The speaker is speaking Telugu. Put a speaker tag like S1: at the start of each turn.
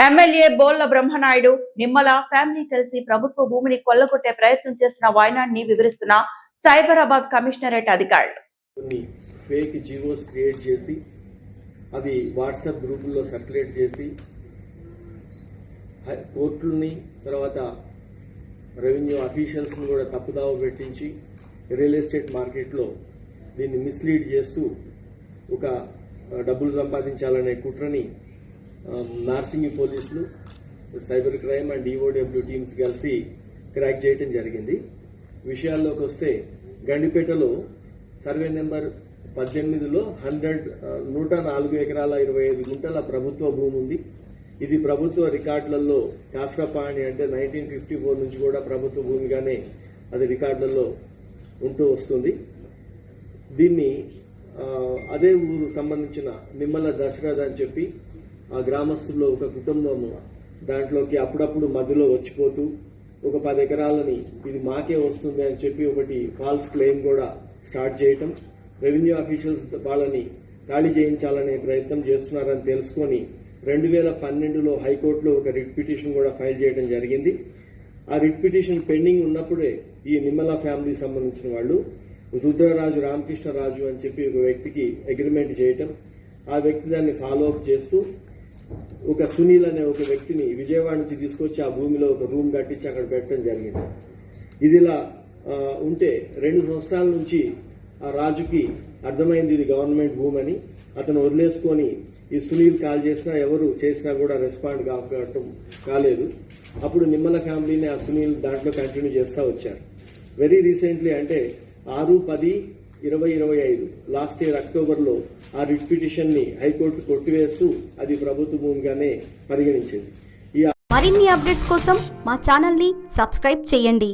S1: ఎమ్మెల్యే బోళ్ల బ్రహ్మనాయుడు నిమ్మల ఫ్యామిలీ కలిసి ప్రభుత్వ భూమిని కొల్లగొట్టే ప్రయత్నం చేసిన వైనాన్ని వివరిస్తున్న సైబరాబాద్ కమిషనరేట్ అధికారులు.
S2: కొన్ని ఫేక్ జీవోస్ క్రియేట్ చేసి అది వాట్సాప్ గ్రూపుల్లో సర్క్యులేట్ చేసి కోర్టుల్ని తర్వాత రెవెన్యూ అఫీషియల్స్ని కూడా తప్పుదావ పెట్టించి రియల్ ఎస్టేట్ మార్కెట్లో దీన్ని మిస్లీడ్ చేస్తూ ఒక డబ్బులు సంపాదించాలనే కుట్రని నార్సింగి పోలీసులు cyber crime and EOW teams కలిసి క్రాక్ చేయడం జరిగింది. విషయాల్లోకి వస్తే గండిపేటలో సర్వే నెంబర్ 18లో 104 ఎకరాల 25 గుంటల ప్రభుత్వ భూమి ఉంది. ఇది ప్రభుత్వ రికార్డులలో కాస్రపాణి అంటే 1954 నుంచి కూడా ప్రభుత్వ భూమిగానే అది రికార్డులలో ఉంటూ వస్తుంది. దీన్ని అదే ఊరు సంబంధించిన నిమ్మల దశరథ్ అని చెప్పి ఆ గ్రామస్తుల్లో ఒక కుటుంబము దాంట్లోకి అప్పుడప్పుడు మధ్యలో వచ్చిపోతూ ఒక 10 ఎకరాలని ఇది మాకే వస్తుంది అని చెప్పి ఒకటి ఫాల్స్ క్లెయిమ్ కూడా స్టార్ట్ చేయటం, రెవెన్యూ ఆఫీషియల్స్ వాళ్ళని ఖాళీ చేయించాలనే ప్రయత్నం చేస్తున్నారని తెలుసుకొని 2012లో హైకోర్టులో ఒక రిట్ పిటిషన్ కూడా ఫైల్ చేయడం జరిగింది. ఆ రిట్ పిటిషన్ పెండింగ్ ఉన్నప్పుడే ఈ నిమ్మల ఫ్యామిలీకి సంబంధించిన వాళ్ళు రుద్రరాజు రామకృష్ణరాజు అని చెప్పి ఒక వ్యక్తికి అగ్రిమెంట్ చేయటం, ఆ వ్యక్తి దాన్ని ఫాలో అప్ చేస్తూ ఒక సునీల్ అనే ఒక వ్యక్తిని విజయవాడ నుంచి తీసుకొచ్చి ఆ భూమిలో ఒక రూమ్ కట్టించి అక్కడ పెట్టడం జరిగింది. ఇదిలా ఉంటే 2 సంవత్సరాల నుంచి ఆ రాజుకి అర్థమైంది ఇది గవర్నమెంట్ భూమి అని. అతను వదిలేసుకొని ఈ సునీల్ కాల్ చేసినా ఎవరు చేసినా కూడా రెస్పాండ్ కాలేదు. అప్పుడు నిమ్మల ఫ్యామిలీని ఆ సునీల్ దాంట్లో కంటిన్యూ చేస్తూ వచ్చారు. వెరీ రీసెంట్లీ అంటే 6/10/2025 లాస్ట్ ఇయర్ అక్టోబర్లో ఆ రిట్ పిటిషన్ ని హైకోర్టు కొట్టివేస్తూ అది ప్రభుత్వ భూమిగానే పరిగణించింది.
S3: మరిన్ని అప్డేట్స్ కోసం మా ఛానల్ ని సబ్స్క్రైబ్ చేయండి.